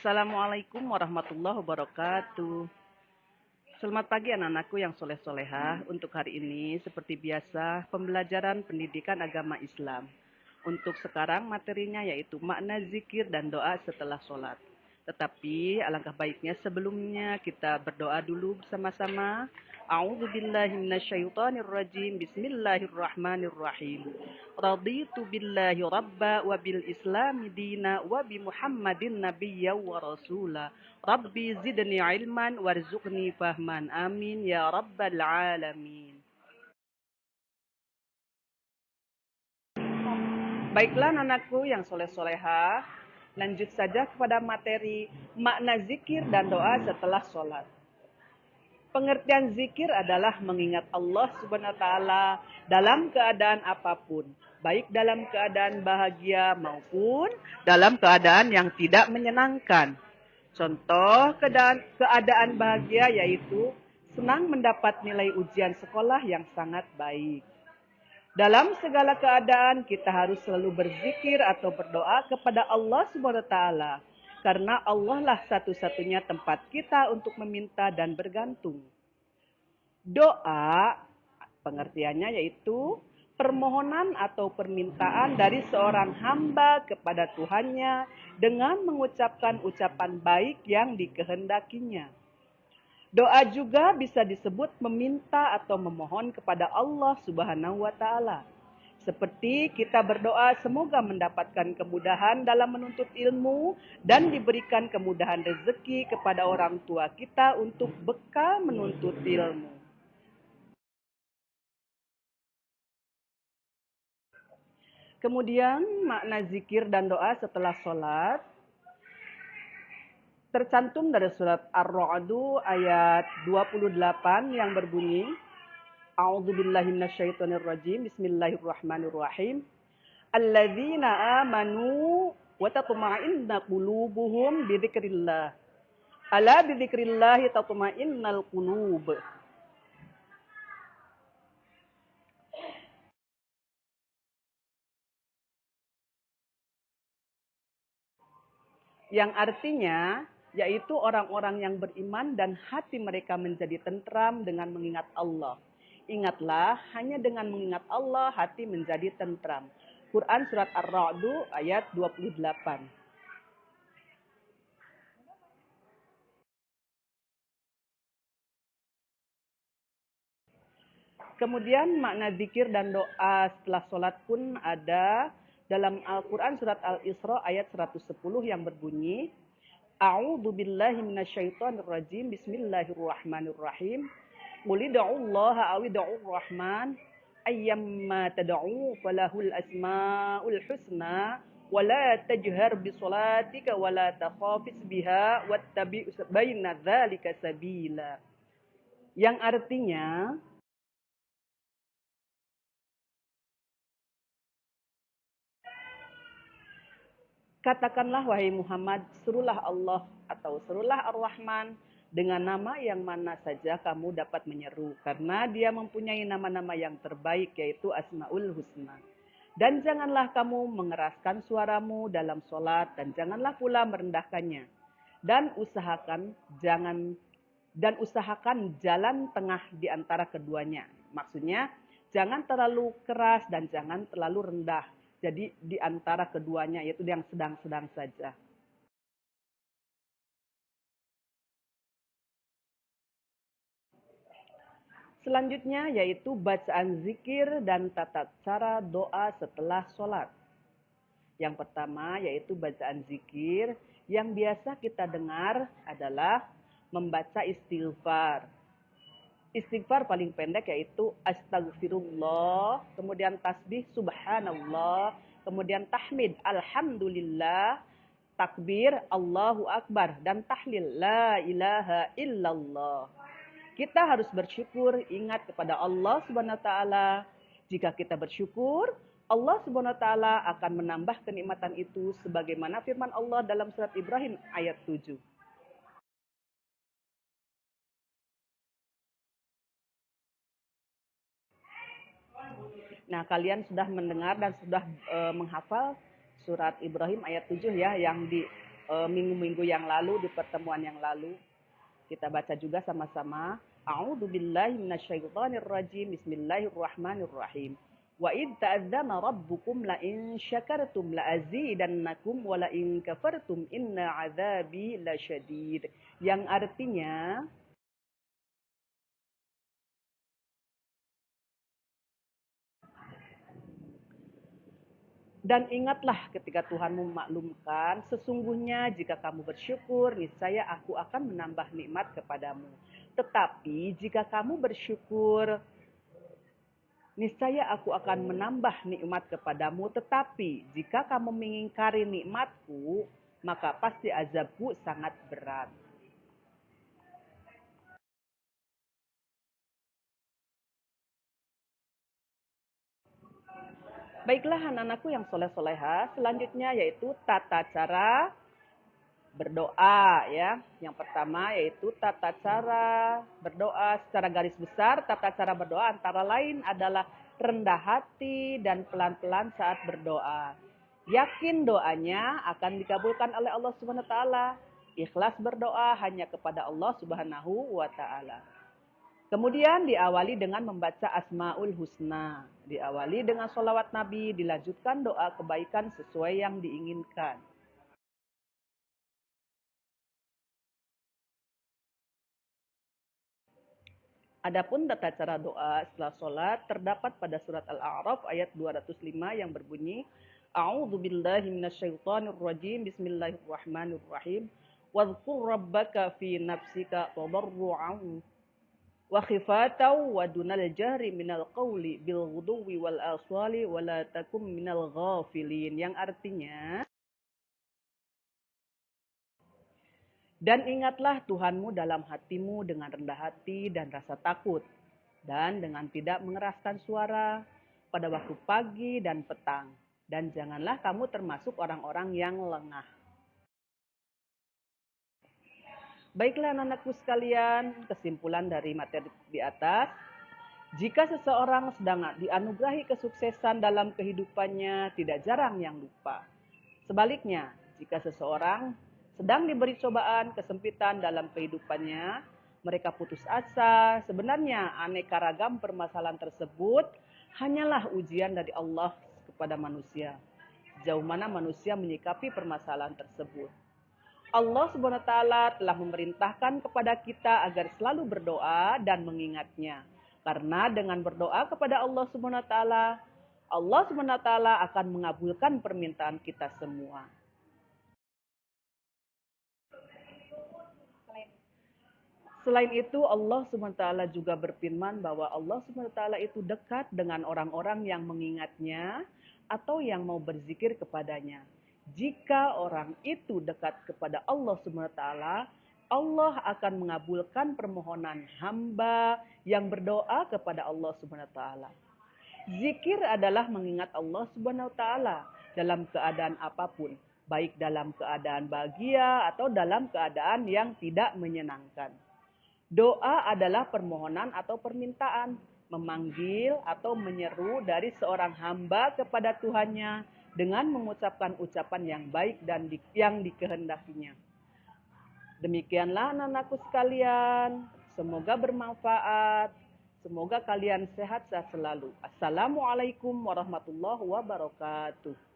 Assalamualaikum warahmatullahi wabarakatuh. Selamat pagi anak-anakku yang soleh-solehah. Untuk hari ini, seperti biasa, pembelajaran pendidikan agama Islam. Untuk sekarang materinya yaitu makna zikir dan doa setelah sholat. Tetapi alangkah baiknya sebelumnya kita berdoa dulu bersama-sama. A'udzubillahi minasyaitonirrajim. Bismillahirrahmanirrahim. Raditu billahi rabba wa bil islami dina wa bi Muhammadin nabiyya wa rasula. Rabbi zidni ilman warzuqni fahman. Amin ya rabbal alamin. Baiklah anakku yang soleh-solehah, lanjut saja kepada materi makna zikir dan doa setelah sholat. Pengertian zikir adalah mengingat Allah Subhanahu wa taala dalam keadaan apapun, baik dalam keadaan bahagia maupun dalam keadaan yang tidak menyenangkan. Contoh keadaan bahagia yaitu senang mendapat nilai ujian sekolah yang sangat baik. Dalam segala keadaan kita harus selalu berzikir atau berdoa kepada Allah Subhanahu wa taala karena Allah lah satu-satunya tempat kita untuk meminta dan bergantung. Doa pengertiannya yaitu permohonan atau permintaan dari seorang hamba kepada Tuhannya dengan mengucapkan ucapan baik yang dikehendakinya. Doa juga bisa disebut meminta atau memohon kepada Allah Subhanahu wa taala. Seperti kita berdoa semoga mendapatkan kemudahan dalam menuntut ilmu dan diberikan kemudahan rezeki kepada orang tua kita untuk bekal menuntut ilmu. Kemudian makna zikir dan doa setelah sholat tercantum dari surat Ar-Ra'du ayat 28 yang berbunyi A'udzubillahi minasyaitonirrajim. Bismillahirrahmanirrahim. Alladzina amanu wa tatma'innu qulubuhum bidzikrillah. Ala bidzikrillah tatma'innal qulub. Yang artinya yaitu orang-orang yang beriman dan hati mereka menjadi tentram dengan mengingat Allah. Ingatlah, hanya dengan mengingat Allah hati menjadi tentram. Quran Surat Ar-Ra'du ayat 28. Kemudian makna zikir dan doa setelah sholat pun ada dalam Al-Quran Surat Al-Isra ayat 110 yang berbunyi A'udzu billahi minasyaitonir rajim. Bismillahirrahmanirrahim. Qul ud'ullaha aw ud'ur rahman ayyamma tad'u falahul asmaul husna wa la tajhar bi salatika wa la takhafis biha wattabi' baina dzalika sabila. Yang artinya katakanlah wahai Muhammad, serulah Allah atau serulah Ar-Rahman dengan nama yang mana saja kamu dapat menyeru. Karena dia mempunyai nama-nama yang terbaik yaitu Asma'ul Husna. Dan janganlah kamu mengeraskan suaramu dalam sholat dan janganlah pula merendahkannya. Dan usahakan jalan tengah di antara keduanya. Maksudnya jangan terlalu keras dan jangan terlalu rendah. Jadi di antara keduanya yaitu yang sedang-sedang saja. Selanjutnya yaitu bacaan zikir dan tata cara doa setelah sholat. Yang pertama yaitu bacaan zikir yang biasa kita dengar adalah membaca istighfar. Istighfar paling pendek yaitu astagfirullah, kemudian tasbih subhanallah, kemudian tahmid alhamdulillah, takbir Allahu Akbar, dan tahlil la ilaha illallah. Kita harus bersyukur, ingat kepada Allah Subhanahu wa taala. Jika kita bersyukur, Allah Subhanahu wa taala akan menambah kenikmatan itu sebagaimana firman Allah dalam surat Ibrahim ayat 7. Nah, kalian sudah mendengar dan sudah menghafal surat Ibrahim ayat 7 ya yang minggu-minggu yang lalu, di pertemuan yang lalu. Kita baca juga sama-sama. A'udzubillahi minasyaitonirrajim. Bismillahirrahmanirrahim. Wa id ta'adzana rabbukum la in syakartum la azidannakum wa la in kafartum inna 'adzabi lasyadid. Yang artinya, dan ingatlah ketika Tuhan memaklumkan, sesungguhnya jika kamu bersyukur, niscaya aku akan menambah nikmat kepadamu. Tetapi jika kamu bersyukur, niscaya aku akan menambah nikmat kepadamu. Tetapi jika kamu mengingkari nikmatku, maka pasti azabku sangat berat. Baiklah anak-anakku yang soleh-soleha, selanjutnya yaitu tata cara berdoa ya. Yang pertama yaitu tata cara berdoa secara garis besar. Tata cara berdoa antara lain adalah rendah hati dan pelan-pelan saat berdoa. Yakin doanya akan dikabulkan oleh Allah Subhanahu wa taala. Ikhlas berdoa hanya kepada Allah Subhanahu wa taala. Kemudian diawali dengan membaca Asmaul Husna. Diawali dengan sholawat Nabi, dilanjutkan doa kebaikan sesuai yang diinginkan. Adapun tata cara doa setelah sholat terdapat pada surat Al-A'raf ayat 205 yang berbunyi, A'udzu billahi minasyaitonir rajim. Bismillahirrahmanirrahim. Wadhkur rabbaka fi nafsika tadarruan wa khifatan wa dunal jahri minal qawli bil ghuduwi wal aswali wa la takum minal ghafilin. Yang artinya, dan ingatlah Tuhanmu dalam hatimu dengan rendah hati dan rasa takut, dan dengan tidak mengeraskan suara pada waktu pagi dan petang. Dan janganlah kamu termasuk orang-orang yang lengah. Baiklah anak-anakku sekalian, kesimpulan dari materi di atas. Jika seseorang sedang dianugerahi kesuksesan dalam kehidupannya, tidak jarang yang lupa. Sebaliknya, jika seseorang sedang diberi cobaan, kesempitan dalam kehidupannya, mereka putus asa. Sebenarnya aneka ragam permasalahan tersebut hanyalah ujian dari Allah kepada manusia. Sejauh mana manusia menyikapi permasalahan tersebut. Allah Subhanahu wa taala telah memerintahkan kepada kita agar selalu berdoa dan mengingatnya. Karena dengan berdoa kepada Allah Subhanahu wa taala, Allah Subhanahu wa taala akan mengabulkan permintaan kita semua. Selain itu Allah SWT juga berfirman bahwa Allah SWT itu dekat dengan orang-orang yang mengingatnya atau yang mau berzikir kepadanya. Jika orang itu dekat kepada Allah SWT, Allah akan mengabulkan permohonan hamba yang berdoa kepada Allah SWT. Zikir adalah mengingat Allah SWT dalam keadaan apapun, baik dalam keadaan bahagia atau dalam keadaan yang tidak menyenangkan. Doa adalah permohonan atau permintaan, memanggil atau menyeru dari seorang hamba kepada Tuhannya dengan mengucapkan ucapan yang baik dan yang dikehendakinya. Demikianlah anak-anakku sekalian, semoga bermanfaat, semoga kalian sehat selalu. Assalamualaikum warahmatullahi wabarakatuh.